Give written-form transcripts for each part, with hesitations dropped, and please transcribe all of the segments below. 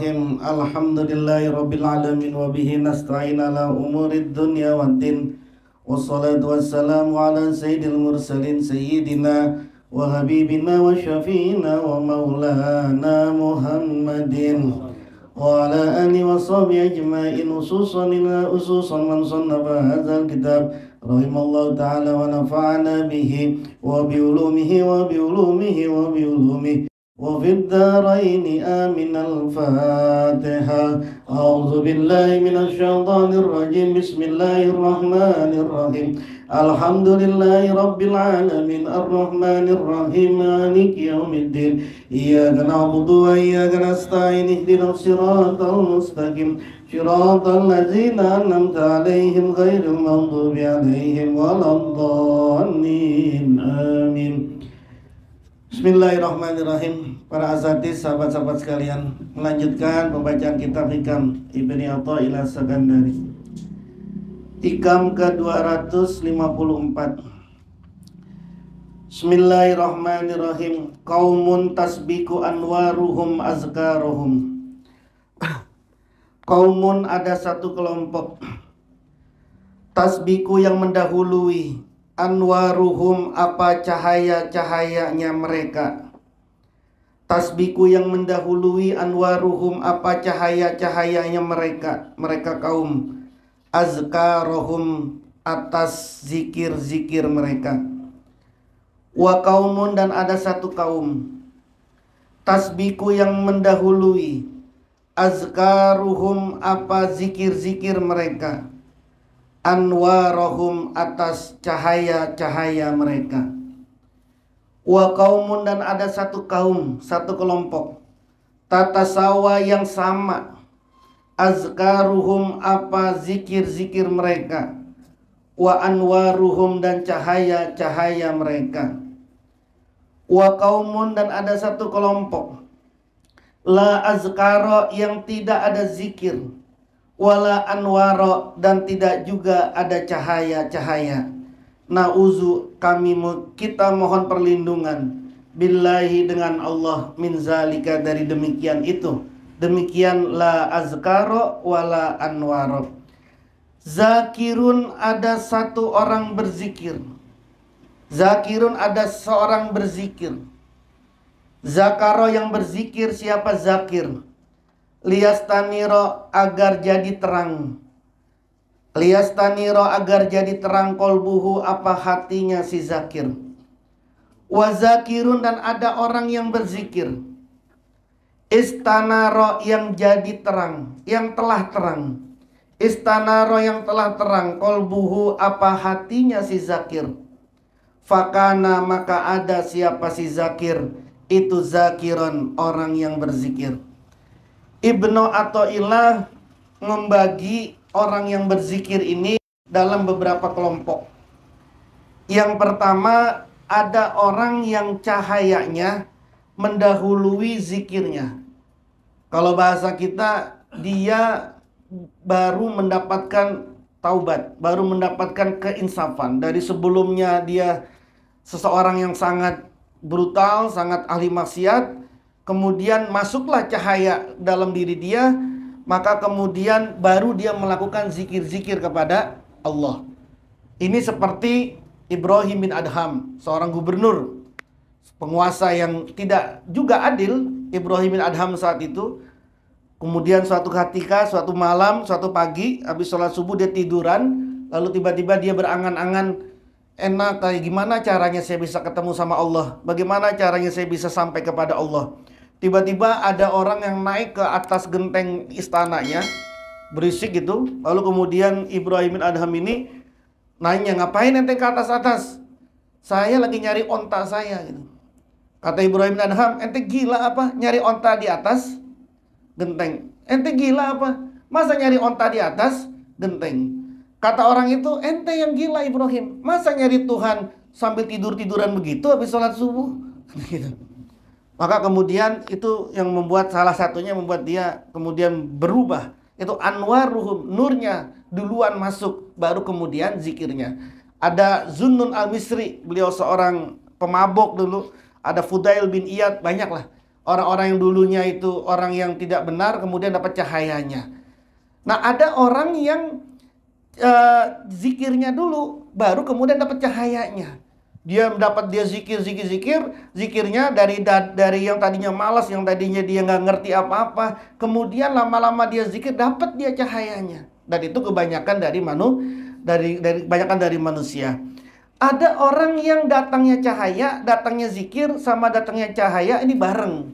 Bismillahirrahmanirrahim. Alhamdulillahi alamin wa bihi nasta'in ala umurid dunya waddin. Wassalatu wassalamu ala sayyidil mursalin sayyidina wa habibina wa syafi'ina wa maulana Muhammadin wa ala alihi wa sahbihi ajma'in, ususan man sannafa hadzal kitab rahimallahu ta'ala wa nafa'ana bihi wa bi ulumihi wa bi ulumihi wa bi ulumihi وفي الدارين آمين. الفاتحة. أعوذ بالله من الشيطان الرجيم. بسم الله الرحمن الرحيم. الحمد لله رب العالمين الرحمن الرحيم مالك يوم الدين. إياك نعبد وإياك نستعين. اهدنا الصراط المستقيم صراط الذين أنعمت عليهم غير المغضوب عليهم ولا الضالين. آمين. Bismillahirrahmanirrahim. Para asatidz, sahabat-sahabat sekalian, melanjutkan pembacaan kitab Hikam Ibni Atha'illah As-Sakandari. Hikam ke-254. Bismillahirrahmanirrahim. Qaumun tasbiku anwaruhum azkaruhum. Qaumun, ada satu kelompok, tasbiku yang mendahului, anwaruhum, apa cahaya-cahayanya mereka. Tasbiku yang mendahului, anwaruhum, apa cahaya-cahayanya mereka. Mereka kaum, azkarohum, atas zikir-zikir mereka. Wa kaumun, dan ada satu kaum, tasbiku yang mendahului, azkaruhum, apa zikir-zikir mereka, anwarohum, atas cahaya-cahaya mereka. Wa kaumun, dan ada satu kaum, satu kelompok, tatasawa, yang sama, azkaruhum, apa zikir-zikir mereka, wa anwaruhum, dan cahaya-cahaya mereka. Wa kaumun, dan ada satu kelompok, la azkaro, yang tidak ada zikir, wala anwaro, dan tidak juga ada cahaya-cahaya. Na'uzu, kita mohon perlindungan, billahi, dengan Allah, min zalika, dari demikian itu. Demikian la azkaro wala anwaro. Zakirun, ada satu orang berzikir. Zakirun, ada seorang berzikir. Zakaro, yang berzikir, siapa zakir? Liyastaniro, agar jadi terang. Liyastaniro, agar jadi terang, kolbuhu, apa hatinya si zakir. Wazakirun, dan ada orang yang berzikir. Istanaro, yang jadi terang, yang telah terang. Istanaro, yang telah terang, kolbuhu, apa hatinya si zakir. Fakana, maka ada siapa si zakir, itu zakiron, orang yang berzikir. Ibnu Atha'illah membagi orang yang berzikir ini dalam beberapa kelompok. Yang pertama, ada orang yang cahayanya mendahului zikirnya. Kalau bahasa kita, dia baru mendapatkan taubat, baru mendapatkan keinsafan. Dari sebelumnya dia seseorang yang sangat brutal, sangat ahli maksiat. Kemudian masuklah cahaya dalam diri dia, maka kemudian baru dia melakukan zikir-zikir kepada Allah. Ini seperti Ibrahim bin Adham, seorang gubernur, penguasa yang tidak juga adil. Ibrahim bin Adham saat itu, kemudian suatu ketika, suatu malam, suatu pagi, habis sholat subuh dia tiduran, lalu tiba-tiba dia berangan-angan, enak, kayak gimana caranya saya bisa ketemu sama Allah? Bagaimana caranya saya bisa sampai kepada Allah? Tiba-tiba ada orang yang naik ke atas genteng istananya, berisik gitu. Lalu kemudian Ibrahim bin Adham ini nanya, ngapain ente ke atas-atas? Saya lagi nyari onta saya gitu. Kata Ibrahim bin Adham, ente gila apa nyari onta di atas genteng? Ente gila apa? Masa nyari onta di atas genteng? Kata orang itu, ente yang gila Ibrahim. Masa nyari Tuhan sambil tidur-tiduran begitu habis sholat subuh? Gitu. Maka kemudian itu yang membuat, salah satunya membuat dia kemudian berubah. Itu anwaruhum, nurnya duluan masuk, baru kemudian zikirnya. Ada Zunnun al-Misri, beliau seorang pemabok dulu. Ada Fudail bin Iyad, banyaklah Orang-orang yang dulunya itu orang yang tidak benar, kemudian dapat cahayanya. Nah, ada orang yang zikirnya dulu, baru kemudian dapat cahayanya. Dia zikirnya dari yang tadinya malas, yang tadinya dia nggak ngerti apa-apa, kemudian lama-lama dia zikir, dapat dia cahayanya. Dan itu kebanyakan dari manusia. Ada orang yang datangnya cahaya, datangnya zikir, sama datangnya cahaya ini bareng.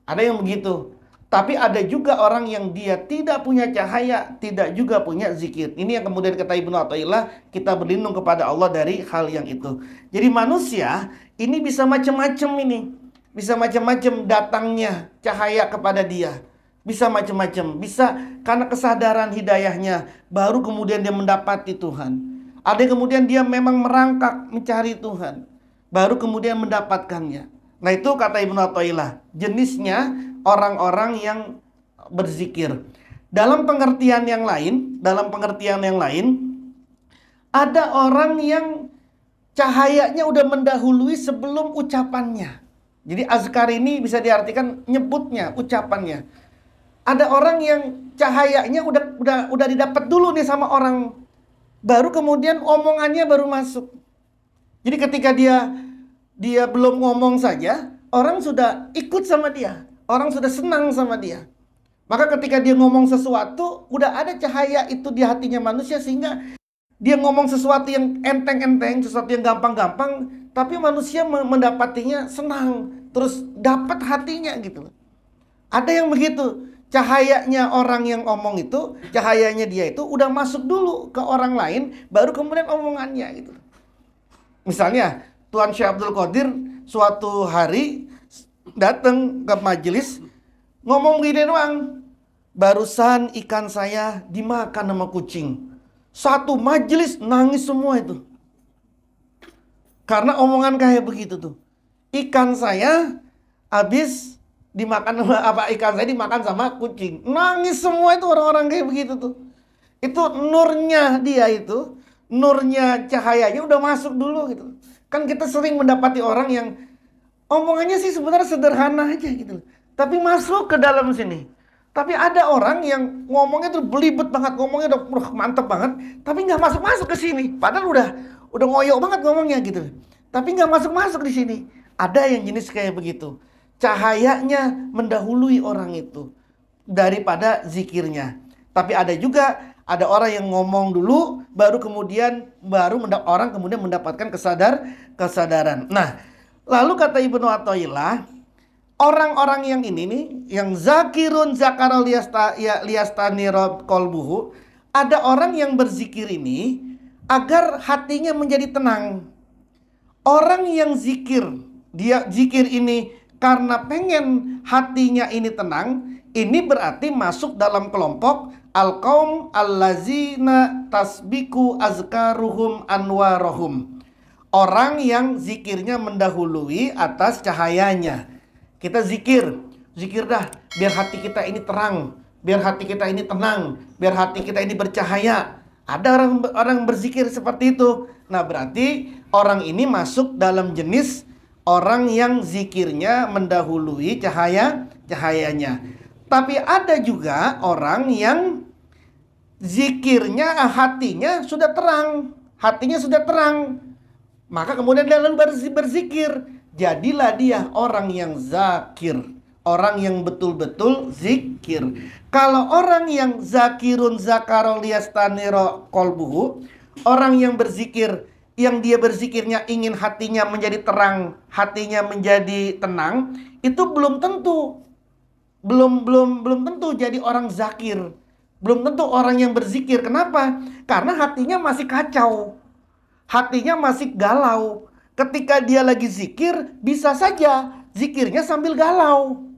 Ada yang begitu. Tapi ada juga orang yang dia tidak punya cahaya, tidak juga punya zikir. Ini yang kemudian kata Ibnu Athaillah, kita berlindung kepada Allah dari hal yang itu. Jadi manusia ini bisa macam-macam ini. Bisa macam-macam datangnya cahaya kepada dia. Bisa macam-macam. Bisa karena kesadaran hidayahnya, baru kemudian dia mendapati Tuhan. Ada yang kemudian dia memang merangkak mencari Tuhan, baru kemudian mendapatkannya. Nah, itu kata Ibnu Athaillah, jenisnya orang-orang yang berzikir. Dalam pengertian yang lain, ada orang yang cahayanya udah mendahului sebelum ucapannya. Jadi azkar ini bisa diartikan nyebutnya, ucapannya. Ada orang yang cahayanya udah didapat dulu nih sama orang, baru kemudian omongannya baru masuk. Jadi ketika dia belum ngomong saja, orang sudah ikut sama dia. Orang sudah senang sama dia. Maka ketika dia ngomong sesuatu, udah ada cahaya itu di hatinya manusia, sehingga dia ngomong sesuatu yang enteng-enteng, sesuatu yang gampang-gampang, tapi manusia mendapatinya senang, terus dapat hatinya gitu. Ada yang begitu. Cahayanya orang yang omong itu, cahayanya dia itu udah masuk dulu ke orang lain, baru kemudian omongannya gitu. Misalnya Tuan Syekh Abdul Qadir suatu hari datang ke majelis, ngomong gini doang, barusan ikan saya dimakan sama kucing. Satu majelis nangis semua itu, karena omongan kayak begitu tuh. Ikan saya habis dimakan ikan saya dimakan sama kucing. Nangis semua itu orang-orang kayak begitu tuh. Itu nurnya dia itu, nurnya cahayanya udah masuk dulu gitu. Kan kita sering mendapati orang yang omongannya sih sebenarnya sederhana aja gitu, tapi masuk ke dalam sini. Tapi ada orang yang ngomongnya tuh belibet banget, ngomongnya udah mantep banget, tapi nggak masuk-masuk ke sini. Padahal udah ngoyo banget ngomongnya gitu. Tapi nggak masuk-masuk di sini. Ada yang jenis kayak begitu. Cahayanya mendahului orang itu daripada zikirnya. Tapi ada orang yang ngomong dulu, baru kemudian orang kemudian mendapatkan kesadaran. Nah, lalu kata Ibnu Athaillah, orang-orang yang ini nih, yang zakirun zakara liyastanira qalbuhu, ada orang yang berzikir ini agar hatinya menjadi tenang. Orang yang dia zikir ini karena pengen hatinya ini tenang, ini berarti masuk dalam kelompok al-qaum allazina tasbiku azkaruhum anwarohum. Orang yang zikirnya mendahului atas cahayanya. Kita zikir dah, biar hati kita ini terang, biar hati kita ini tenang, biar hati kita ini bercahaya. Ada orang berzikir seperti itu. Nah, berarti orang ini masuk dalam jenis orang yang zikirnya mendahului cahayanya. Tapi ada juga orang yang zikirnya hatinya sudah terang. Maka kemudian dia lalu berzikir. Jadilah dia orang yang zakir, orang yang betul-betul zikir. Kalau orang yang zakirun zakaro liyastaniro qalbuhu, orang yang berzikir, yang dia berzikirnya ingin hatinya menjadi terang, hatinya menjadi tenang, itu belum tentu jadi orang zakir. Belum tentu orang yang berzikir. Kenapa? Karena hatinya masih kacau, hatinya masih galau. Ketika dia lagi zikir, bisa saja zikirnya sambil galau,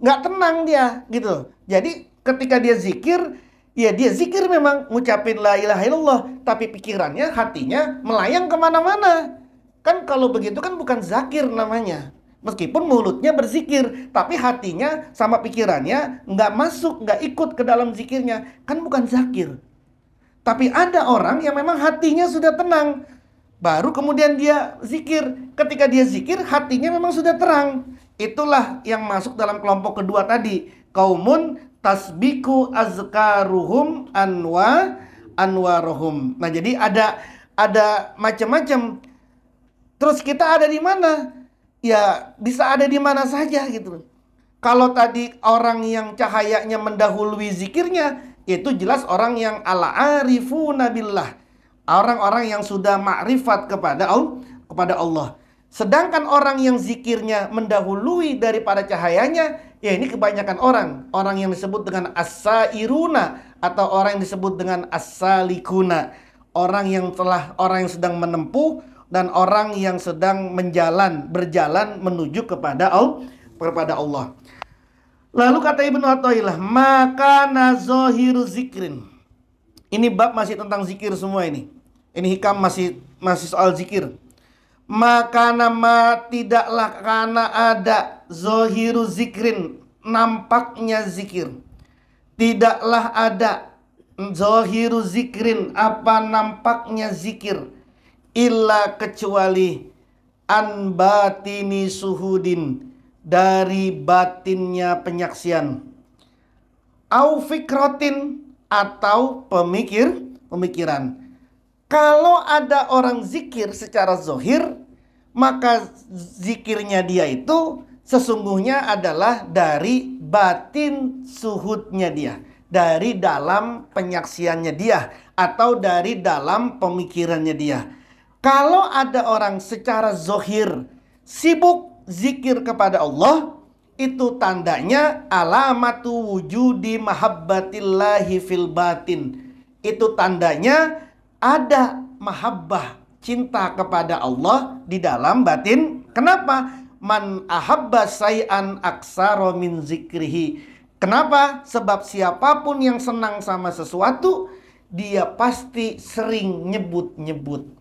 nggak tenang dia gitu. Jadi ketika dia zikir, ya dia zikir memang ngucapin la ilaha illallah, tapi pikirannya, hatinya melayang kemana-mana. Kan kalau begitu kan bukan zakir namanya. Meskipun mulutnya berzikir, tapi hatinya sama pikirannya nggak masuk, nggak ikut ke dalam zikirnya. Kan bukan zakir. Tapi ada orang yang memang hatinya sudah tenang, baru kemudian dia zikir. Ketika dia zikir, hatinya memang sudah terang. itulah yang masuk dalam kelompok kedua tadi. Kaumun tasbiku azkaruhum anwarohum. Nah, jadi ada macam-macam. Terus kita ada di mana? Ya, bisa ada di mana saja gitu. Kalau tadi orang yang cahayanya mendahului zikirnya, itu jelas orang yang al-arifuna billah. Orang-orang yang sudah makrifat kepada Allah. Sedangkan orang yang zikirnya mendahului daripada cahayanya, ya ini kebanyakan orang yang disebut dengan as-sairuna atau orang yang disebut dengan as-salikuna. Orang yang sedang menempuh dan orang yang sedang berjalan menuju kepada Allah. Lalu kata Ibnu Athaillah, maka nazohiru zikrin. Ini bab masih tentang zikir semua ini. Ini hikam masih soal zikir. Maka nama tidaklah karena ada zohiru zikrin, nampaknya zikir. Tidaklah ada zohiru zikrin, apa nampaknya zikir, illa kecuali an batini suhudin, dari batinnya penyaksian, au fikrotin, atau pemikiran. Kalau ada orang zikir secara zohir, maka zikirnya dia itu sesungguhnya adalah dari batin suhudnya dia, dari dalam penyaksiannya dia, atau dari dalam pemikirannya dia. Kalau ada orang secara zohir sibuk zikir kepada Allah, itu tandanya alamatu wujudi mahabbatillahi fil batin. Itu tandanya ada mahabbah, cinta kepada Allah di dalam batin. Kenapa? Man ahabba say'an aksaro min zikrihi. Kenapa? Sebab siapapun yang senang sama sesuatu, dia pasti sering nyebut-nyebut.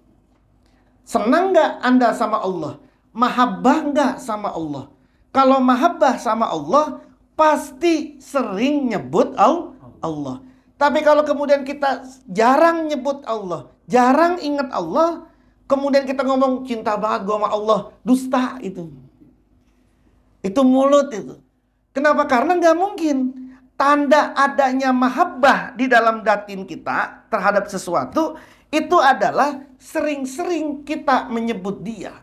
Senang nggak Anda sama Allah? Mahabbah nggak sama Allah? Kalau mahabbah sama Allah, pasti sering nyebut Allah. Tapi kalau kemudian kita jarang nyebut Allah, jarang ingat Allah, kemudian kita ngomong cinta banget gue sama Allah, dusta itu. Itu mulut itu. Kenapa? Karena nggak mungkin. Tanda adanya mahabbah di dalam batin kita terhadap sesuatu, itu adalah sering-sering kita menyebut dia.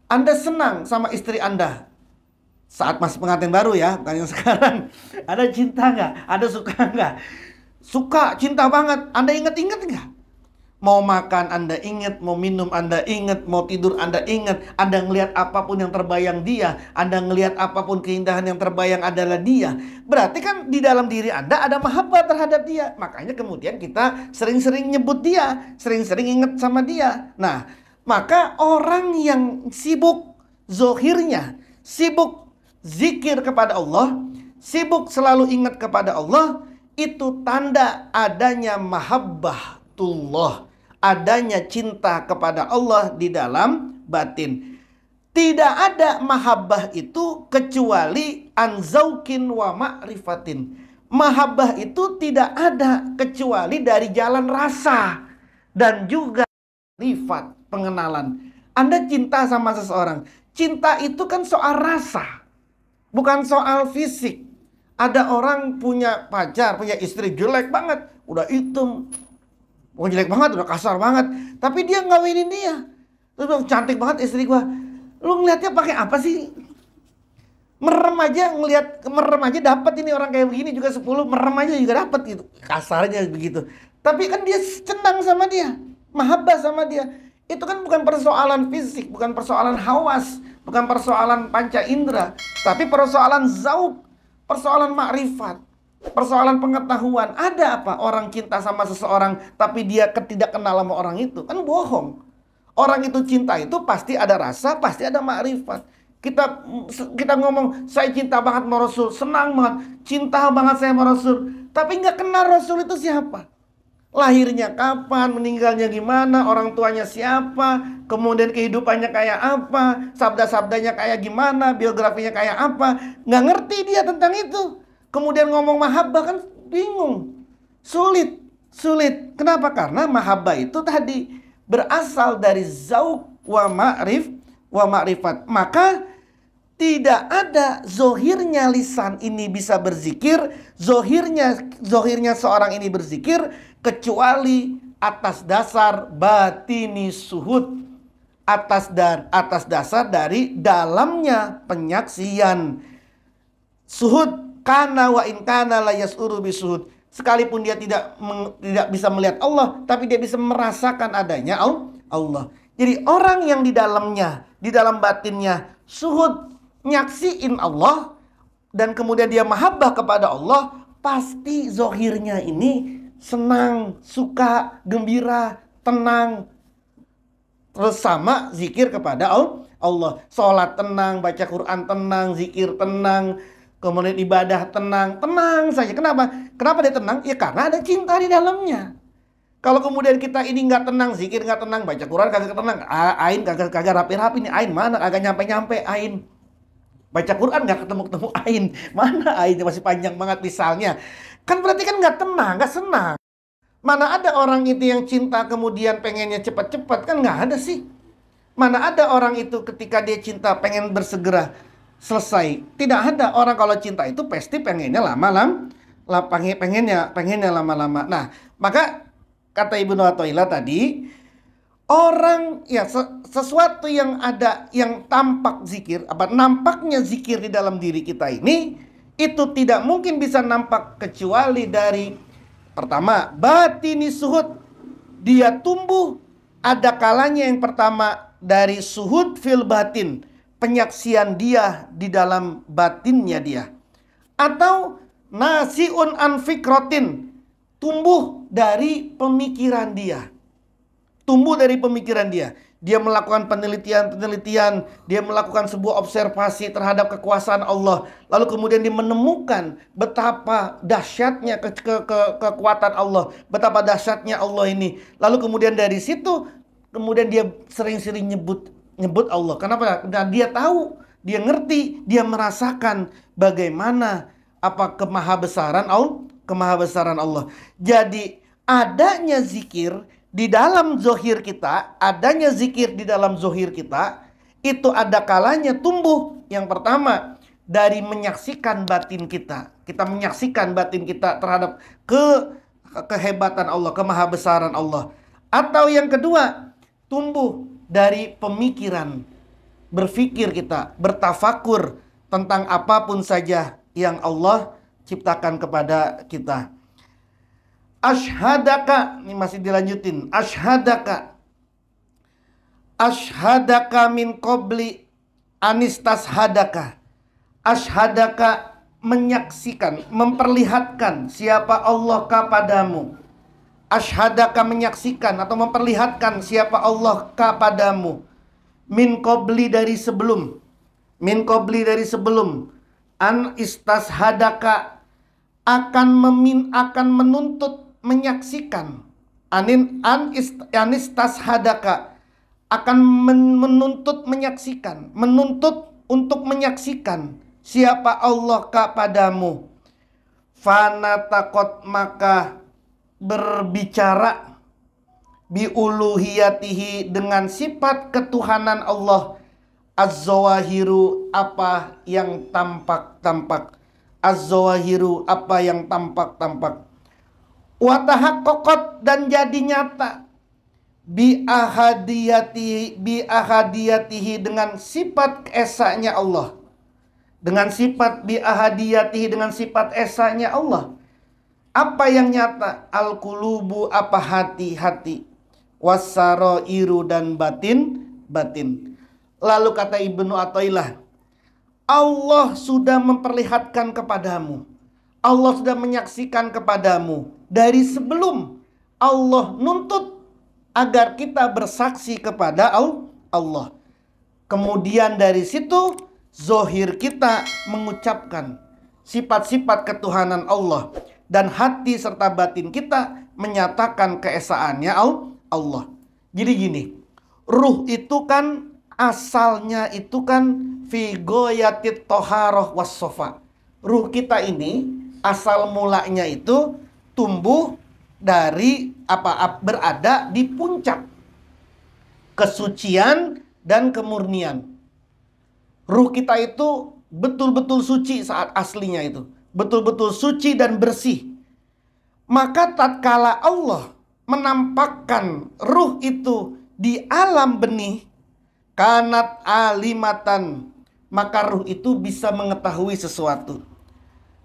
Anda senang sama istri Anda saat masih pengantin baru ya, bukan yang sekarang. Ada cinta nggak? Ada suka nggak? Suka, cinta banget. Anda ingat-ingat nggak? Mau makan Anda ingat, mau minum Anda ingat, mau tidur Anda ingat. Anda ngelihat apapun yang terbayang dia, Anda ngelihat apapun keindahan yang terbayang adalah dia. Berarti kan di dalam diri Anda ada mahabbah terhadap dia. Makanya kemudian kita sering-sering nyebut dia, sering-sering ingat sama dia. Nah, maka orang yang sibuk zohirnya, sibuk zikir kepada Allah, sibuk selalu ingat kepada Allah, itu tanda adanya mahabbatullah, adanya cinta kepada Allah di dalam batin. Tidak ada mahabbah itu kecuali anzaukin wa ma'rifatin. Mahabbah itu tidak ada kecuali dari jalan rasa dan juga rifat, pengenalan. Anda cinta sama seseorang, cinta itu kan soal rasa, bukan soal fisik. Ada orang punya pacar, punya istri jelek banget, udah hitam, bukan jelek banget, udah kasar banget, tapi dia ngawinin dia. Terus bilang, cantik banget istri gua. Lu ngeliatnya pakai apa sih? Merem aja dapat ini orang kayak begini juga 10, merem aja juga dapat gitu. Kasarnya begitu. Tapi kan dia senang sama dia, mahabbah sama dia. Itu kan bukan persoalan fisik, bukan persoalan hawas, bukan persoalan panca indera, tapi persoalan zauk, persoalan makrifat, persoalan pengetahuan. Ada apa orang cinta sama seseorang tapi dia tidak kenal sama orang itu? Kan bohong. Orang itu cinta itu pasti ada rasa, pasti ada makrifat. Kita ngomong saya cinta banget sama Rasul, senang banget, cinta banget saya sama Rasul, tapi nggak kenal Rasul itu siapa, lahirnya kapan, meninggalnya gimana, orang tuanya siapa, kemudian kehidupannya kayak apa, sabda-sabdanya kayak gimana, biografinya kayak apa, nggak ngerti dia tentang itu. Kemudian ngomong mahabbah kan bingung, sulit. Kenapa? Karena mahabbah itu tadi berasal dari zauq wa ma'rifat. Maka Tidak ada zohirnya lisan ini bisa berzikir, zohirnya seorang ini berzikir, kecuali atas dasar batini suhud, atas dasar dari dalamnya penyaksian. Suhud kana wa in kana la yas'uru bisuhud. Sekalipun dia tidak bisa melihat Allah, tapi dia bisa merasakan adanya Allah. Jadi orang yang di dalamnya, di dalam batinnya suhud, nyaksiin Allah, dan kemudian dia mahabbah kepada Allah, pasti zohirnya ini senang, suka, gembira, tenang. Terus sama zikir kepada Allah. Sholat tenang, baca Quran tenang, zikir tenang, kemudian ibadah tenang saja. Kenapa? Kenapa dia tenang? Ya karena ada cinta di dalamnya. Kalau kemudian kita ini nggak tenang, zikir nggak tenang, baca Quran kagak tenang, ain kagak rapi-rapi nih, ain mana? Kagak nyampe-nyampe ain. Baca Quran nggak ketemu-ketemu ain. Mana ain masih panjang banget misalnya. Kan berarti kan nggak tenang, nggak senang. Mana ada orang itu yang cinta kemudian pengennya cepat-cepat, kan nggak ada sih. Mana ada orang itu ketika dia cinta pengen bersegera selesai. Tidak ada orang kalau cinta itu pasti pengennya pengennya lama-lama. Nah, maka kata Ibnu Athaillah tadi, orang ya sesuatu yang ada yang tampak zikir, nampaknya zikir di dalam diri kita ini, itu tidak mungkin bisa nampak kecuali dari pertama batini suhud, dia tumbuh ada kalanya yang pertama dari suhud fil batin, penyaksian dia di dalam batinnya dia, atau nasiun an fikrotin, tumbuh dari pemikiran dia. Dia melakukan penelitian, dia melakukan sebuah observasi terhadap kekuasaan Allah. Lalu kemudian dia menemukan betapa dahsyatnya kekuatan Allah, betapa dahsyatnya Allah ini. Lalu kemudian dari situ, kemudian dia sering-sering nyebut Allah. Kenapa? Karena dia tahu, dia ngerti, dia merasakan bagaimana kemahabesaran Allah. Jadi adanya zikir di dalam zohir kita, itu ada kalanya tumbuh. Yang pertama dari menyaksikan batin kita. Kita menyaksikan batin kita terhadap kehebatan Allah, kemahabesaran Allah. Atau yang kedua, tumbuh dari pemikiran. Berfikir kita, bertafakur tentang apapun saja yang Allah ciptakan kepada kita. Ashhadaka, ini masih dilanjutin. Ashhadaka min qabli anistashadaka. Ashhadaka, menyaksikan, memperlihatkan siapa Allah kepadamu. Ashhadaka, menyaksikan atau memperlihatkan siapa Allah kepadamu. Min qabli, dari sebelum. An istashadaka, akan menuntut menyaksikan. Anistashadaka, akan menuntut menyaksikan, menuntut untuk menyaksikan siapa Allah kepadamu. Fanatakot, maka berbicara biuluhiyatihi, dengan sifat ketuhanan Allah. Az-zawahiru, apa yang tampak-tampak. Az-zawahiru, apa yang tampak-tampak. Wa tahaqqaqat, dan jadi nyata. Bi ahadiyatihi, dengan sifat esanya Allah. Dengan sifat bi ahadiyatihi, dengan sifat esanya Allah. Apa yang nyata? Al-qulubu, apa hati-hati. Was-sarairu, dan batin. Lalu kata Ibnu Athaillah, Allah sudah memperlihatkan kepadamu, Allah sudah menyaksikan kepadamu dari sebelum Allah nuntut agar kita bersaksi kepada Allah. Kemudian dari situ zohir kita mengucapkan sifat-sifat ketuhanan Allah, dan hati serta batin kita menyatakan keesaannya Allah. Jadi gini, ruh itu kan asalnya itu kan fi goyatit toharoh wassofa. Ruh kita ini asal mulanya itu tumbuh dari berada di puncak kesucian dan kemurnian. Ruh kita itu betul-betul suci saat aslinya itu. Betul-betul suci dan bersih. Maka tatkala Allah menampakkan ruh itu di alam benih, kanat alimatan, maka ruh itu bisa mengetahui sesuatu.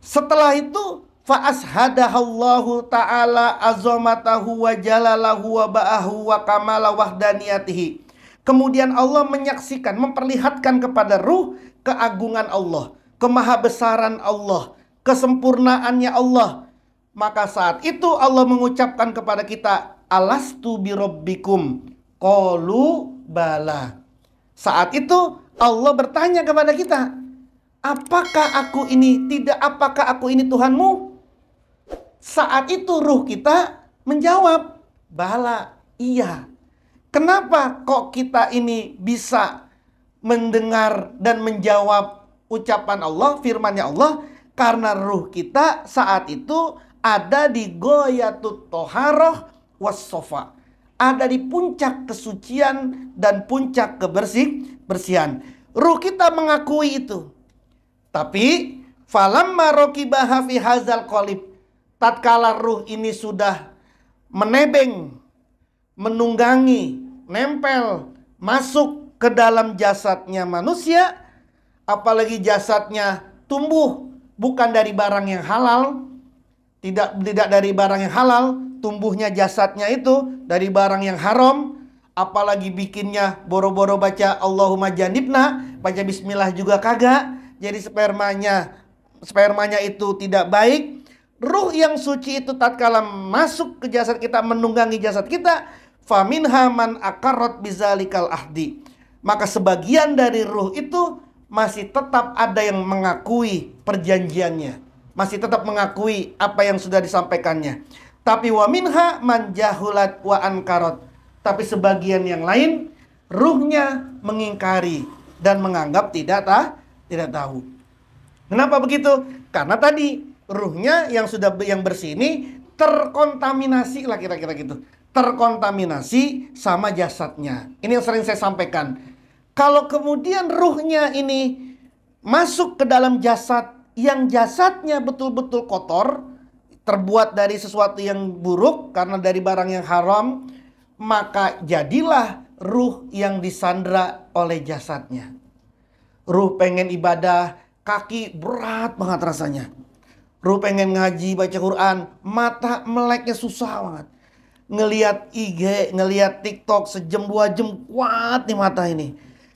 Setelah itu fa'ashadahallahu ta'ala azamatahu wa jalalahu wa ba'ahu wa kamala wahdaniyatihi. Kemudian Allah menyaksikan, memperlihatkan kepada ruh keagungan Allah, kemahabesaran Allah, kesempurnaannya Allah. Maka saat itu Allah mengucapkan kepada kita, alastu birabbikum, qalu bala. Saat itu Allah bertanya kepada kita, apakah aku ini Tuhanmu? Saat itu ruh kita menjawab, bala, iya. Kenapa kok kita ini bisa mendengar dan menjawab ucapan Allah, firman-Nya Allah? Karena ruh kita saat itu ada di goyatut toharoh wassofa, ada di puncak kesucian dan puncak kebersihan. Ruh kita mengakui itu. Tapi falamma rokibaha fi hazal qalib, tatkala ruh ini sudah menebeng, menunggangi, nempel, masuk ke dalam jasadnya manusia, apalagi jasadnya tumbuh bukan dari barang yang halal, tidak dari barang yang halal, tumbuhnya jasadnya itu dari barang yang haram, apalagi bikinnya boro-boro baca Allahumma janibna, baca bismillah juga kagak, jadi spermanya itu tidak baik. Ruh yang suci itu tatkala masuk ke jasad kita, menunggangi jasad kita, faminha man akarot bizalikal ahdi, maka sebagian dari ruh itu masih tetap ada yang mengakui perjanjiannya, masih tetap mengakui apa yang sudah disampaikannya. Tapi wa minha man jahulat wa ankarot, tapi sebagian yang lain ruhnya mengingkari dan menganggap tidak tahu. Kenapa begitu? Karena tadi ruhnya yang bersih ini terkontaminasi lah, kira-kira gitu. Terkontaminasi sama jasadnya. Ini yang sering saya sampaikan. Kalau kemudian ruhnya ini masuk ke dalam jasad yang jasadnya betul-betul kotor, terbuat dari sesuatu yang buruk karena dari barang yang haram, maka jadilah ruh yang disandra oleh jasadnya. Ruh pengen ibadah, kaki berat banget rasanya. Ruh pengen ngaji, baca Quran, mata meleknya susah banget. Ngelihat IG, ngelihat TikTok sejam 2 jam, kuat nih mata ini.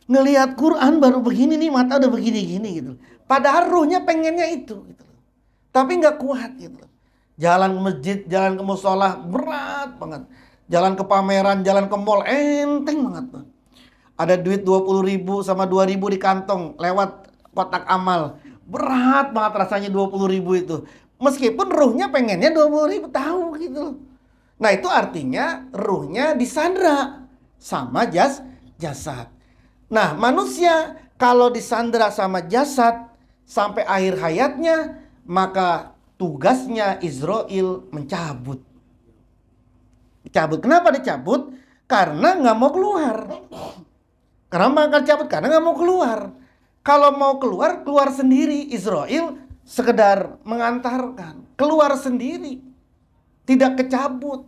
Ngelihat Quran baru begini nih, mata udah begini-gini gitu. Padahal ruhnya pengennya itu gitu. Tapi nggak kuat gitu. Jalan ke masjid, jalan ke musola berat banget. Jalan ke pameran, jalan ke mall enteng banget tuh. Ada duit 20.000 sama 2.000 di kantong lewat kotak amal. Berat banget rasanya 20.000 itu. Meskipun ruhnya pengennya 20.000, tahu gitu. Nah itu artinya ruhnya disandra sama jasad. Nah manusia kalau disandra sama jasad sampai akhir hayatnya, maka tugasnya Israel mencabut. Kenapa dicabut? Karena nggak mau keluar. Kenapa akan cabut? Karena nggak mau keluar. Kalau mau keluar, keluar sendiri. Israel sekedar mengantarkan, keluar sendiri, tidak kecabut.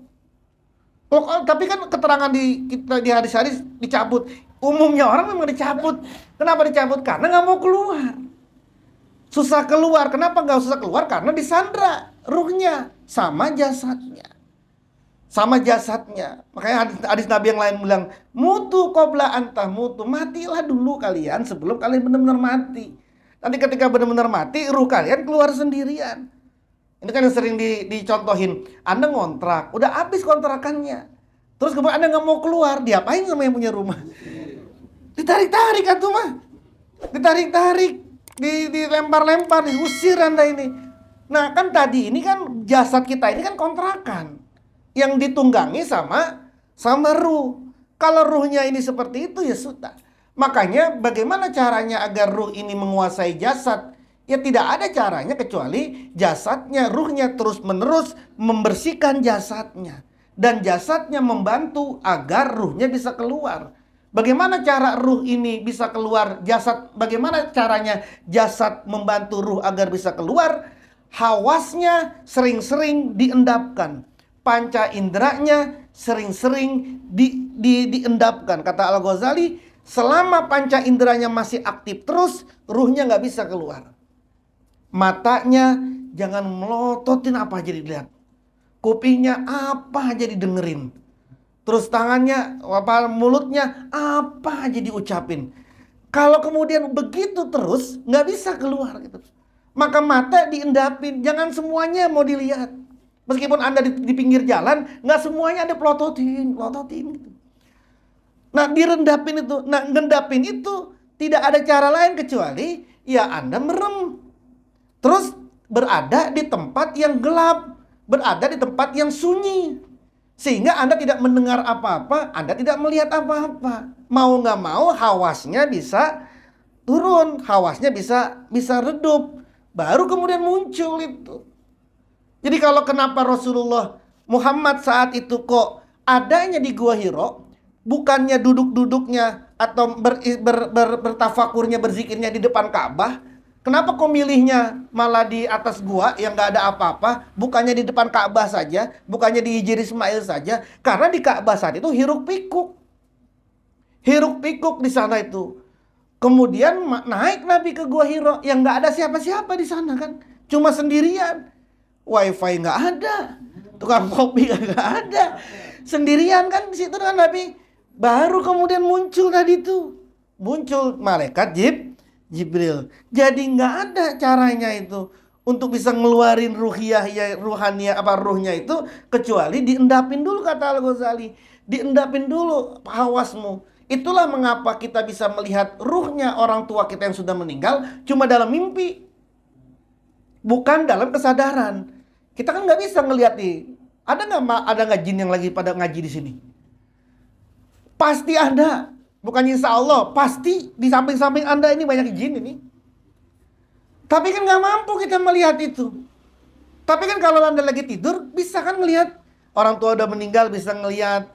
Tapi kan keterangan di hadis-hadis dicabut. Umumnya orang memang dicabut. Kenapa dicabut? Karena nggak mau keluar. Susah keluar. Kenapa nggak susah keluar? Karena disandra ruhnya sama jasadnya. Makanya hadis Nabi yang lain bilang, mutu qabla anta mutu, matilah dulu kalian sebelum kalian benar-benar mati. Nanti ketika benar-benar mati, ruh kalian keluar sendirian. Ini kan yang sering dicontohin. Anda ngontrak, udah habis kontrakannya, terus kemudian Anda nggak mau keluar, diapain sama yang punya rumah? Ditarik-tarik kan tuh mah, ditarik-tarik, dilempar-lempar, diusir Anda ini. Nah kan tadi ini kan jasad kita ini kan kontrakan yang ditunggangi sama ruh. Kalau ruhnya ini seperti itu ya sudah. Makanya bagaimana caranya agar ruh ini menguasai jasad? Ya tidak ada caranya kecuali jasadnya, ruhnya terus-menerus membersihkan jasadnya. Dan jasadnya membantu agar ruhnya bisa keluar. Bagaimana cara ruh ini bisa keluar jasad? Bagaimana caranya jasad membantu ruh agar bisa keluar? Hawasnya sering-sering diendapkan. Panca inderanya sering-sering diendapkan. Kata Al-Ghazali, selama panca inderanya masih aktif terus, ruhnya nggak bisa keluar. Matanya jangan melototin apa aja dilihat. Kupingnya apa aja didengerin. Terus tangannya, mulutnya apa aja diucapin. Kalau kemudian begitu terus, nggak bisa keluar gitu. Maka mata diendapin, jangan semuanya mau dilihat. Meskipun Anda di pinggir jalan, nggak semuanya ada pelototin gitu. Nah, direndapin itu. Nah, ngendapin itu tidak ada cara lain kecuali ya Anda merem. Terus berada di tempat yang gelap, berada di tempat yang sunyi. Sehingga Anda tidak mendengar apa-apa, Anda tidak melihat apa-apa. Mau nggak mau hawasnya bisa turun, hawasnya bisa redup. Baru kemudian muncul itu. Jadi kalau kenapa Rasulullah Muhammad saat itu kok adanya di Gua Hiro, bukannya duduk-duduknya atau bertafakurnya, berzikirnya di depan Ka'bah, kenapa kok milihnya malah di atas gua yang nggak ada apa-apa, bukannya di depan Ka'bah saja, bukannya di Hijri Ismail saja? Karena di Ka'bah saat itu hiruk pikuk di sana itu. Kemudian naik Nabi ke Gua Hiro yang nggak ada siapa-siapa di sana kan, cuma sendirian. Wifi nggak ada, tukang kopi nggak ada, sendirian kan di situ kan Nabi. Baru kemudian muncul tadi itu, muncul malaikat Jibril. Jadi nggak ada caranya itu untuk bisa ngeluarin ruhnya itu kecuali diendapin dulu, kata Al-Ghazali. Diendapin dulu hawasmu. Itulah mengapa kita bisa melihat ruhnya orang tua kita yang sudah meninggal cuma dalam mimpi, bukan dalam kesadaran. Kita kan nggak bisa ngelihat nih. Ada nggak jin yang lagi pada ngaji di sini? Pasti ada. Bukan insya Allah, pasti di samping-samping Anda ini banyak jin ini. Tapi kan nggak mampu kita melihat itu. Tapi kan kalau Anda lagi tidur, bisa kan ngelihat. Orang tua udah meninggal bisa ngelihat.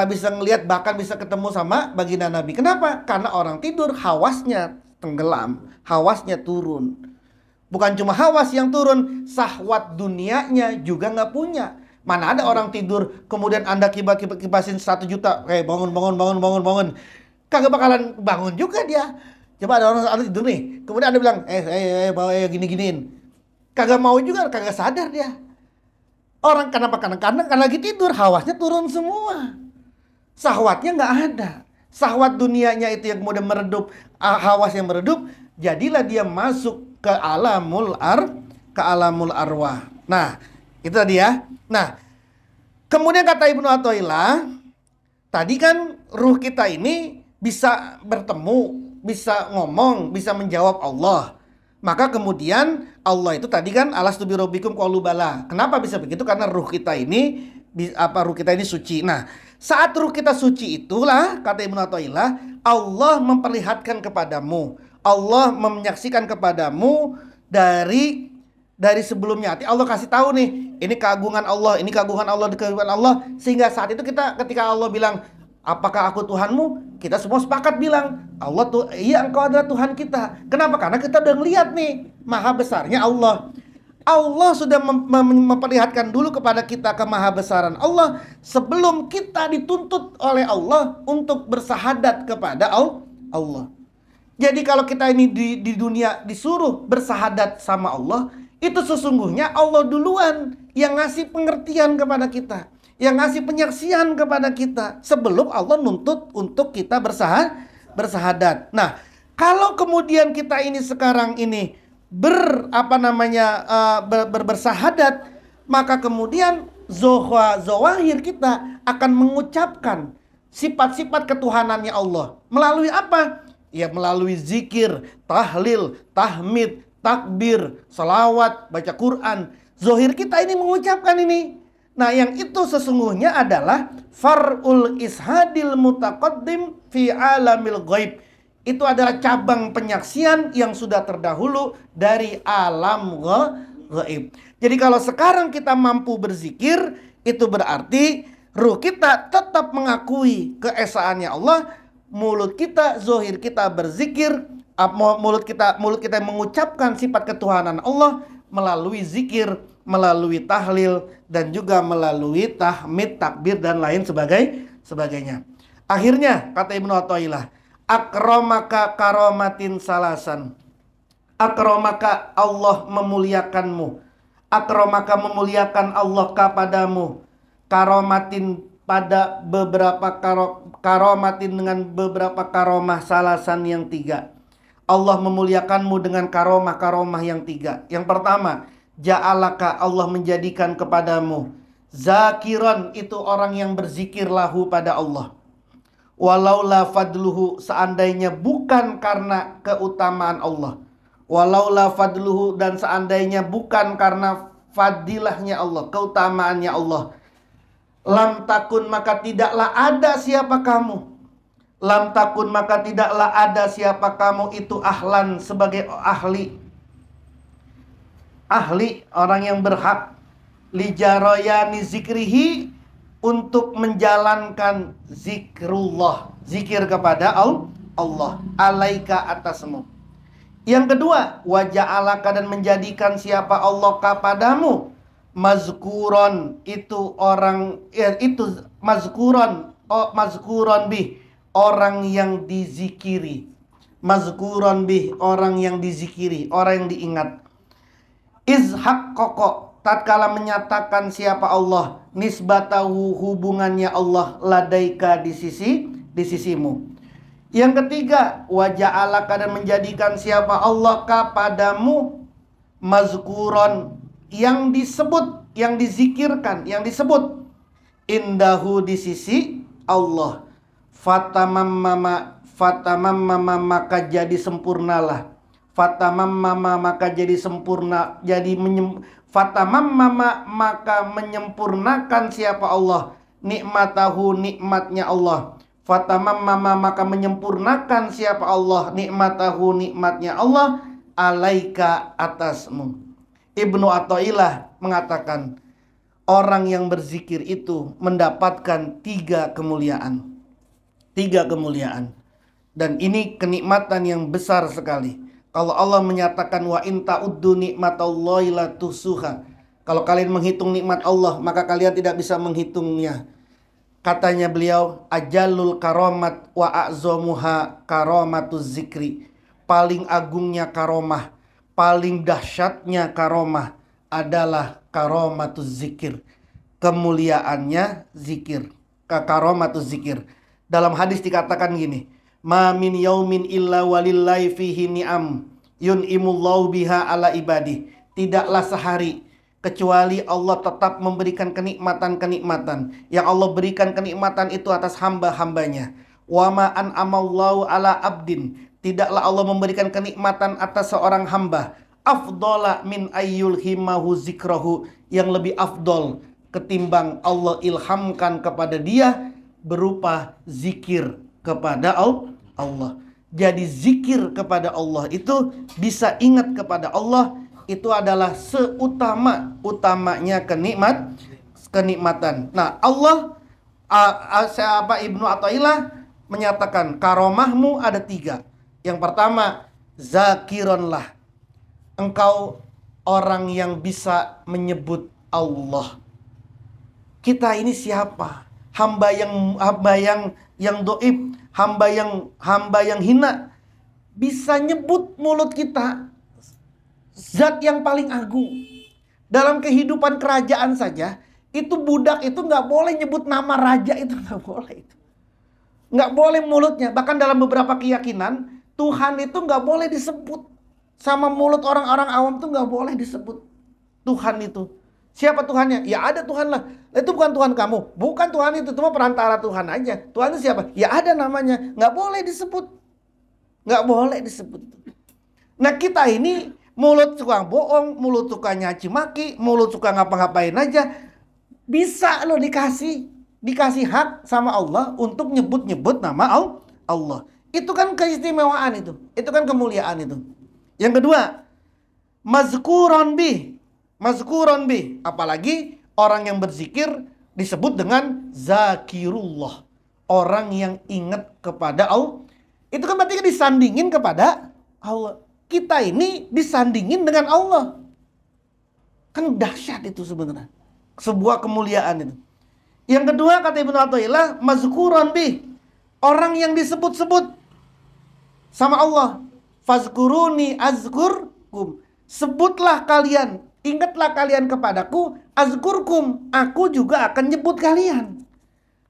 Bisa ngelihat, bahkan bisa ketemu sama baginda Nabi. Kenapa? Karena orang tidur hawasnya tenggelam, hawasnya turun. Bukan cuma hawas yang turun, syahwat dunianya juga nggak punya. Mana ada orang tidur kemudian Anda kibasin 1 juta, bangun. Kagak bakalan bangun juga dia. Coba ada orang tidur nih, kemudian Anda bilang, bawa gini-giniin. Kagak mau juga, kagak sadar dia. Orang kenapa? Karena lagi tidur, hawasnya turun semua. Syahwatnya nggak ada. Syahwat dunianya itu yang kemudian meredup, hawas yang meredup, jadilah dia masuk ke alamul arwah. Nah, itu tadi ya. Nah, kemudian kata Ibnu Athaillah, tadi kan ruh kita ini bisa bertemu, bisa ngomong, bisa menjawab Allah. Maka kemudian Allah itu tadi kan alastu bi rabbikum qalu bala. Kenapa bisa begitu? Karena ruh kita ini suci. Nah, saat ruh kita suci itulah kata Ibnu Athaillah, Allah memperlihatkan kepadamu, Allah menyaksikan kepadamu dari sebelumnya. Allah kasih tahu nih, ini keagungan Allah, sehingga saat itu ketika Allah bilang, apakah aku Tuhanmu? Kita semua sepakat bilang, Allah tuh, iya engkau adalah Tuhan kita. Kenapa? Karena kita udah ngeliat nih, maha besarnya Allah. Allah sudah memperlihatkan dulu kepada kita kemahabesaran Allah sebelum kita dituntut oleh Allah untuk bersahadat kepada Allah. Jadi kalau kita ini di dunia disuruh bersahadat sama Allah, itu sesungguhnya Allah duluan yang ngasih pengertian kepada kita, yang ngasih penyaksian kepada kita sebelum Allah nuntut untuk kita bersahadat. Nah, kalau kemudian kita ini sekarang ini bersahadat, maka kemudian zawahir kita akan mengucapkan sifat-sifat ketuhanannya Allah. Melalui apa? Ya melalui zikir, tahlil, tahmid, takbir, salawat, baca Quran. Zahir kita ini mengucapkan ini. Nah, yang itu sesungguhnya adalah far'ul ishadil mutaqaddim fi alamil ghaib. Itu adalah cabang penyaksian yang sudah terdahulu dari alam ghaib. Jadi kalau sekarang kita mampu berzikir, itu berarti ruh kita tetap mengakui keesaannya Allah, mulut kita, zohir kita berzikir, mulut kita mengucapkan sifat ketuhanan Allah melalui zikir, melalui tahlil, dan juga melalui tahmid, takbir, dan lain sebagainya. Akhirnya kata Ibnu Athaillah, akramaka karomatin salasan. Akramaka, Allah memuliakanmu. Akramaka, memuliakan Allah kepadamu. Karomatin, pada beberapa karomatin, dengan beberapa karomah, salasan yang 3. Allah memuliakanmu dengan karomah yang 3. Yang pertama, ja'alaka, Allah menjadikan kepadamu zakiran, itu orang yang berzikir lahu pada Allah. Walaula fadluhu, seandainya bukan karena keutamaan Allah. Walaula fadluhu, dan seandainya bukan karena fadilahnya Allah, keutamaannya Allah. Lam takun, maka tidaklah ada siapa kamu. Lam takun, maka tidaklah ada siapa kamu itu ahlan, sebagai ahli. Ahli, orang yang berhak. Lijarayani zikrihi, untuk menjalankan zikrullah, zikir kepada Allah, alaika, atasmu. Yang kedua, waja'alaka, dan menjadikan siapa Allah kepadamu mazkuron, itu orang, itu mazkuron, mazkuron bih, orang yang dizikiri. Mazkuron bih, orang yang dizikiri, orang yang diingat. Izhaq koko, tatkala menyatakan siapa Allah, nisbatahu, hubungannya Allah, ladaika, di sisimu. Yang ketiga, waja'alaka, dan menjadikan siapa Allah kepadamu mazkuron, yang disebut, yang dizikirkan, yang disebut indahu, di sisi Allah. Fatamammama, maka jadi sempurnalah. Fatamammama, maka jadi sempurna, fatamammama, maka menyempurnakan siapa Allah, nikmatahu, nikmatnya Allah. Fatamammama, maka menyempurnakan siapa Allah, nikmatahu, nikmatnya Allah, alaika, atasmu. Ibnu Athaillah mengatakan, orang yang berzikir itu mendapatkan 3 kemuliaan. 3 kemuliaan. Dan ini kenikmatan yang besar sekali. Kalau Allah menyatakan, wa in ta'uddu nikmatallahi la tuhsuha, kalau kalian menghitung nikmat Allah, maka kalian tidak bisa menghitungnya. Katanya beliau, ajalul karomat wa a'zomuha karomatuz zikri. Paling agungnya karomah, paling dahsyatnya karomah adalah karomatuz zikir. Kemuliaannya zikir, karomatuz zikir. Dalam hadis dikatakan gini, ma min yaumin illa walillahi fihi ni'am yun'imullahu biha ala ibadi. Tidaklah sehari kecuali Allah tetap memberikan kenikmatan-kenikmatan. Yang Allah berikan kenikmatan itu atas hamba-hambanya. Wa ma an'amallahu ala abdin, tidaklah Allah memberikan kenikmatan atas seorang hamba afdala min ayyul himahu zikrahu, yang lebih afdol ketimbang Allah ilhamkan kepada dia berupa zikir kepada Allah. Jadi zikir kepada Allah itu, bisa ingat kepada Allah, itu adalah seutama-utamanya kenikmatan. Nah, Allah, Ibnu Athaillah menyatakan karomahmu ada 3. Yang pertama, zakironlah, engkau orang yang bisa menyebut Allah. Kita ini siapa? Hamba yang doib, hamba yang hina, bisa nyebut mulut kita zat yang paling agung. Dalam kehidupan kerajaan saja, itu budak itu nggak boleh nyebut nama raja, itu nggak boleh, itu nggak boleh mulutnya. Bahkan dalam beberapa keyakinan, Tuhan itu nggak boleh disebut. Sama mulut orang-orang awam tuh nggak boleh disebut Tuhan itu. Siapa Tuhannya? Ya ada Tuhan lah. Itu bukan Tuhan kamu. Bukan Tuhan itu. Cuma perantara Tuhan aja. Tuhan itu siapa? Ya ada namanya. Nggak boleh disebut. Nggak boleh disebut. Nah, kita ini mulut suka bohong, mulut suka nyaci maki, mulut suka ngapa-ngapain aja. Bisa loh dikasih hak sama Allah untuk nyebut-nyebut nama Allah. Itu kan keistimewaan itu. Itu kan kemuliaan itu. Yang kedua, mazkuron bih. Mazkuron bih, apalagi orang yang berzikir disebut dengan zakirullah, orang yang ingat kepada Allah. Itu kan berarti disandingin kepada Allah. Kita ini disandingin dengan Allah. Kan dahsyat itu sebenarnya. Sebuah kemuliaan itu. Yang kedua kata Ibnu Athaillah, mazkuran bih. Orang yang disebut-sebut sama Allah. Fazkuruni azkurkum. Sebutlah kalian, ingatlah kalian kepadaku, azkurkum. Aku juga akan nyebut kalian.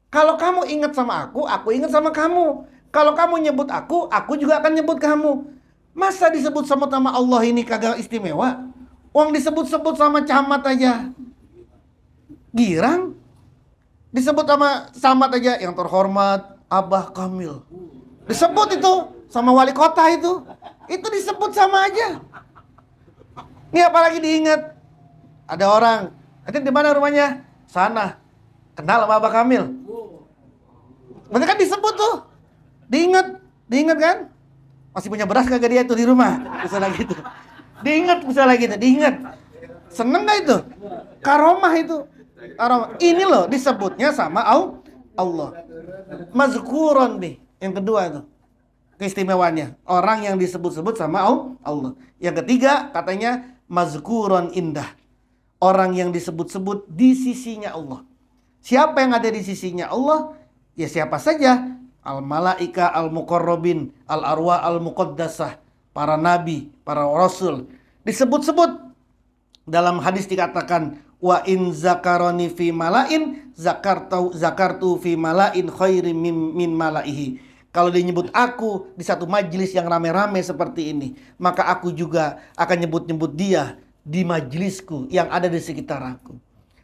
Kalau kamu ingat sama aku ingat sama kamu. Kalau kamu nyebut aku juga akan nyebut kamu. Masa disebut sama Allah ini kagak istimewa? Uang disebut-sebut sama camat aja girang. Disebut sama camat aja, yang terhormat Abah Kamil. Disebut itu sama wali kota itu. Itu disebut sama aja. Ini apalagi diingat. Ada orang, "Atin di mana rumahnya?" "Sana." "Kenal sama Abah Kamil?" Berarti kan disebut tuh. Diingat kan? Masih punya beras kagak dia tuh di rumah? Misalnya gitu. Diingat misalnya gitu, diingat. Seneng gak itu? Karomah itu. Karomah. Ini loh disebutnya sama Allah. Mazkuron bih. Yang kedua itu keistimewaannya, orang yang disebut-sebut sama Allah. Yang ketiga katanya mazkuron indah. Orang yang disebut-sebut di sisinya Allah. Siapa yang ada di sisinya Allah? Ya siapa saja. Al-malaika al-muqarrabin, al-arwah al-muqaddasah, para nabi, para rasul. Disebut-sebut. Dalam hadis dikatakan, wa in zakaroni fi malain zakartu fi malain khairim min malaihi. Kalau dia nyebut aku di satu majelis yang rame-rame seperti ini, maka aku juga akan nyebut-nyebut dia di majelisku yang ada di sekitar aku.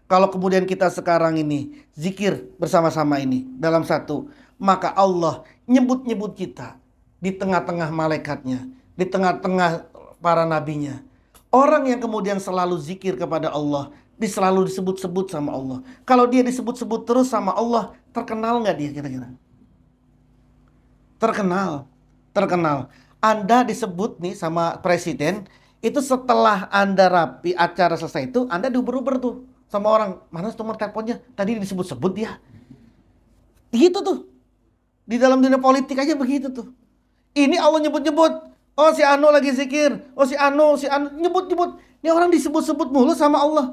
Kalau kemudian kita sekarang ini zikir bersama-sama ini dalam satu, maka Allah nyebut-nyebut kita di tengah-tengah malaikatnya, di tengah-tengah para nabinya. Orang yang kemudian selalu zikir kepada Allah, selalu disebut-sebut sama Allah. Kalau dia disebut-sebut terus sama Allah, terkenal nggak dia kira-kira? Terkenal. Anda disebut nih sama presiden, itu setelah Anda rapi acara selesai itu, Anda diuber-uber tuh sama orang, "Mana nomor teleponnya? Tadi disebut-sebut dia." Gitu tuh. Di dalam dunia politik aja begitu tuh. Ini Allah nyebut-nyebut. Oh si Anu lagi zikir. Oh si Anu nyebut-nyebut. Ini orang disebut-sebut mulu sama Allah.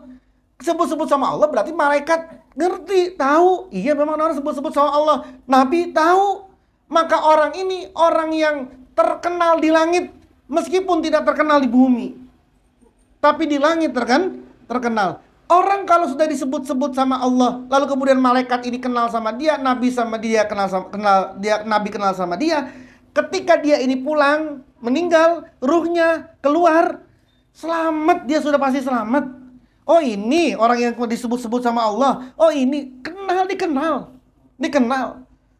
Sebut-sebut sama Allah berarti malaikat ngerti, tahu. Iya memang orang sebut-sebut sama Allah. Nabi tahu. Maka orang ini orang yang terkenal di langit meskipun tidak terkenal di bumi. Tapi di langit terkenal. Orang kalau sudah disebut-sebut sama Allah, lalu kemudian malaikat ini kenal sama dia, nabi sama dia nabi kenal sama dia. Ketika dia ini pulang, meninggal, ruhnya keluar, selamat, dia sudah pasti selamat. Oh ini orang yang disebut-sebut sama Allah. Oh ini dikenal.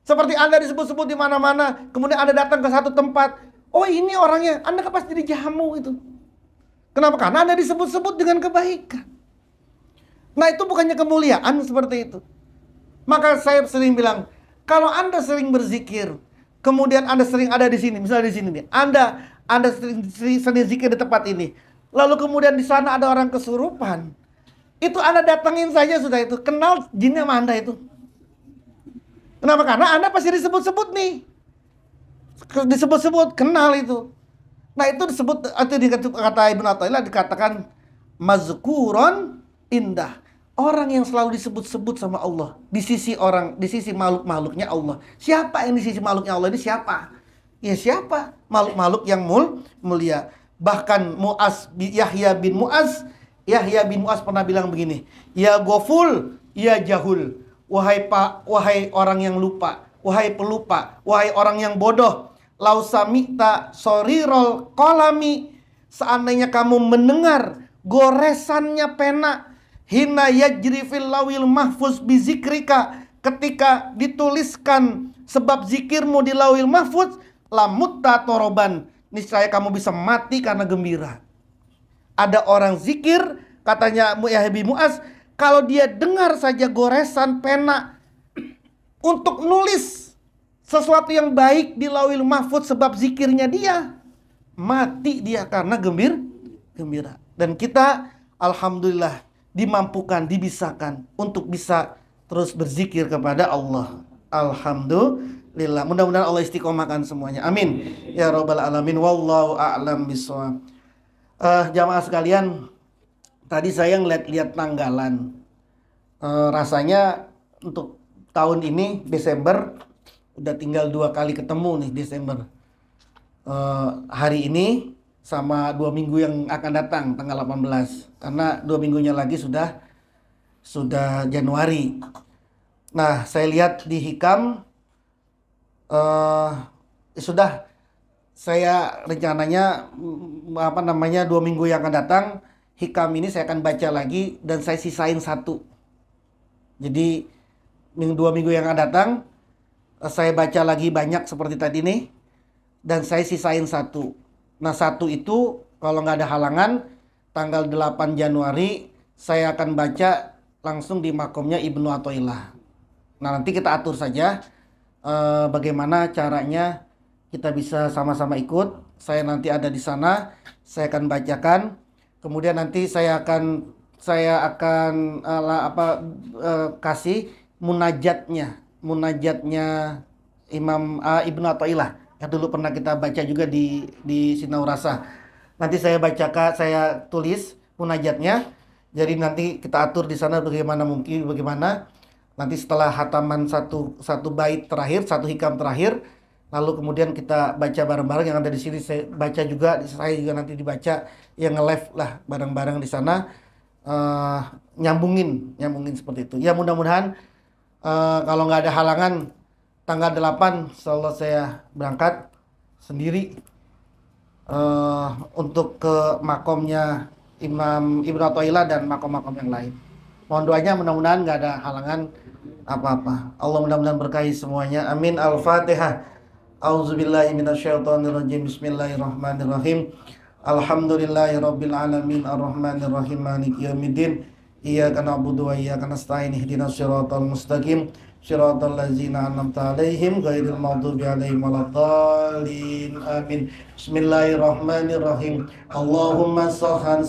Seperti Anda disebut-sebut di mana-mana, kemudian Anda datang ke satu tempat. Oh ini orangnya, Anda pasti dijamu itu. Kenapa? Karena Anda disebut-sebut dengan kebaikan. Nah itu bukannya kemuliaan seperti itu. Maka saya sering bilang, kalau Anda sering berzikir, kemudian Anda sering ada di sini, misalnya di sini nih, Anda sering zikir di tempat ini, lalu kemudian di sana ada orang kesurupan, itu Anda datangin saja sudah itu, kenal jinnya sama Anda itu. Kenapa? Karena Anda pasti disebut-sebut nih, disebut-sebut, kenal itu. Nah itu disebut, itu kata Ibnu Athaillah dikatakan mazkuron indah. Orang yang selalu disebut-sebut sama Allah di sisi makhluk-makhluknya Allah. Siapa yang di sisi makhluknya Allah ini siapa? Ya siapa? Makhluk-makhluk yang mulia. Bahkan Yahya bin Mu'az pernah bilang begini, "Ya Ghaful, ya Jahul, wahai orang yang lupa, wahai pelupa, wahai orang yang bodoh, lau samita sorirol kolami, seandainya kamu mendengar goresannya pena, hina yajri fil lawil mahfuz bizikrika, ketika dituliskan sebab zikirmu di lawil mahfuz, lamutta toroban, niscaya kamu bisa mati karena gembira." Ada orang zikir, katanya Yahya bin Mu'az, kalau dia dengar saja goresan pena untuk nulis sesuatu yang baik di lawil mahfuz sebab zikirnya dia, mati dia karena gembira. Dan kita alhamdulillah dimampukan, dibisakan untuk bisa terus berzikir kepada Allah. Alhamdulillah. Mudah-mudahan Allah istiqomahkan semuanya. Amin. Ya Rabbal Alamin. Wallahu a'lam bishawab. Jamaah sekalian, tadi saya ngeliat-liat tanggalan. Rasanya untuk tahun ini Desember udah tinggal 2 kali ketemu nih Desember. Hari ini sama 2 minggu yang akan datang tanggal 18. Karena 2 minggunya lagi sudah Januari. Nah, saya lihat di Hikam sudah saya rencananya 2 minggu yang akan datang Hikam ini saya akan baca lagi dan saya sisain 1. Jadi 2 minggu yang akan datang saya baca lagi banyak seperti tadi nih dan saya sisain 1. Nah, 1 itu kalau nggak ada halangan tanggal 8 Januari saya akan baca langsung di makomnya Ibnu Athaillah. Nah, nanti kita atur saja bagaimana caranya kita bisa sama-sama ikut. Saya nanti ada di sana, saya akan bacakan. Kemudian nanti saya akan kasih munajatnya Imam Ibnu Athaillah yang dulu pernah kita baca juga di Sinau Rasa. Nanti saya bacakan, saya tulis munajatnya. Jadi nanti kita atur di sana bagaimana nanti setelah hataman satu bait terakhir, 1 hikam terakhir, lalu kemudian kita baca bareng-bareng. Yang ada di sini saya baca juga, saya juga nanti dibaca, yang nge-live lah bareng-bareng di sana, nyambungin seperti itu. Ya mudah-mudahan kalau nggak ada halangan tanggal 8 insyaallah saya berangkat sendiri untuk ke makomnya Imam Ibnu Athaillah dan makom-makom yang lain. Mohon doanya mudah-mudahan nggak ada halangan apa-apa. Allah mudah-mudahan berkahi semuanya. Amin. Al-Fatihah. Auzubillahi minasyaitonirrajim. Bismillahirrahmanirrahim. Alhamdulillahirabbil alamin arrahmanirrahim maliki yaumiddin. Iyyaka na'budu wa iyyaka nasta'in ihdinas siratal mustaqim siratal ladzina an'amta 'alaihim ghairil maghdubi 'alaihim waladdallin. Amin. Bismillahirrahmanirrahim. Allahumma sokhan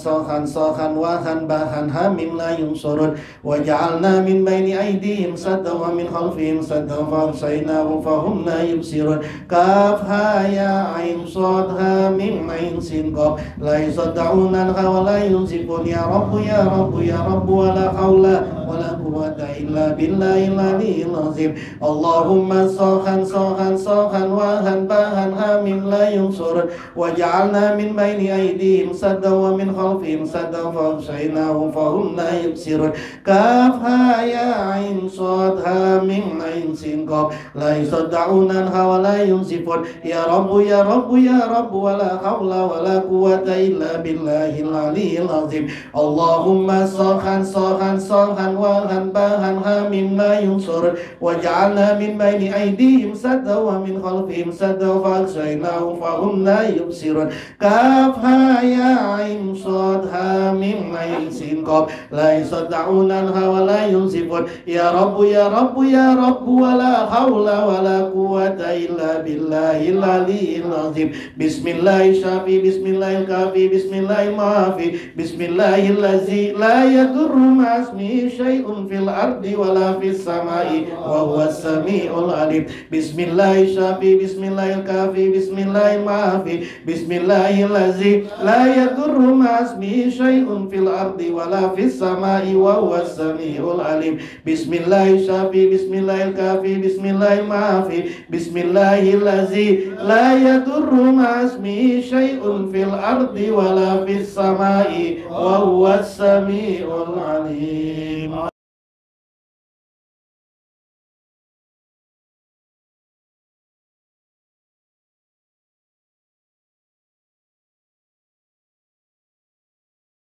wahan bahan hamim la yunsurun waj'alna min baini aydihim saddan wa min khalfihim saddan fa'amsaynahu fahum la yubsirun. Kaf ha ya ain sad ha mim ain sin qaf la yusaddauna wa la yunzifun. Ya Rabbu ya Rabbu ya Rabbu wa la haula wa la quwwata illa billahil aliyyil azim. Allahumma sokhan wahan bahan hamim la yunsurun waj'alna min baini aydihim saddan wa min khalfihim saddan fa'amsaynahu fahum la yubsirun. Kaf ha ya ain sad ha mim ain sin qaf la yusaddauna wa la yunzifun. Ya Rabbu ya Rabbu ya Rabbu wa la haula wa la quwwata illa billahil aliyyil azim. Allahumma sokhan wahan bahan hamim la yunsurun waj'alna min baini aydihim saddan wa min khalfihim saddan fa'amsaynahu fahum la yubsirun. Kaf ha ya ain sad ha mim ain sin qaf la yusaddauna wa la yunzifun. Ya Rabbu ya Rabbu ya Rabbu wa la haula wa la quwwata illa billahil aliyyil azim. Bismillahir syafi bismillahil kafi bismillahil maafi bismillahil ladzi la yadurru ma'asmihi syai'un fil ardi wa la fis samai wa huwas samiul alim. Bismillahir syafi bismillahil kafi bismillahil maafi bismillahil ladzi la yadurru ma'asmihi syai'un fil ardi wa la fis samai wa huwas samiul alim. Bismillahir syafi bismillahil kafi bismillahil maafi bismillahil ladzi la yadurru ma'asmihi syai'un fil ardi wa la fis samai wa huwas samiul alim.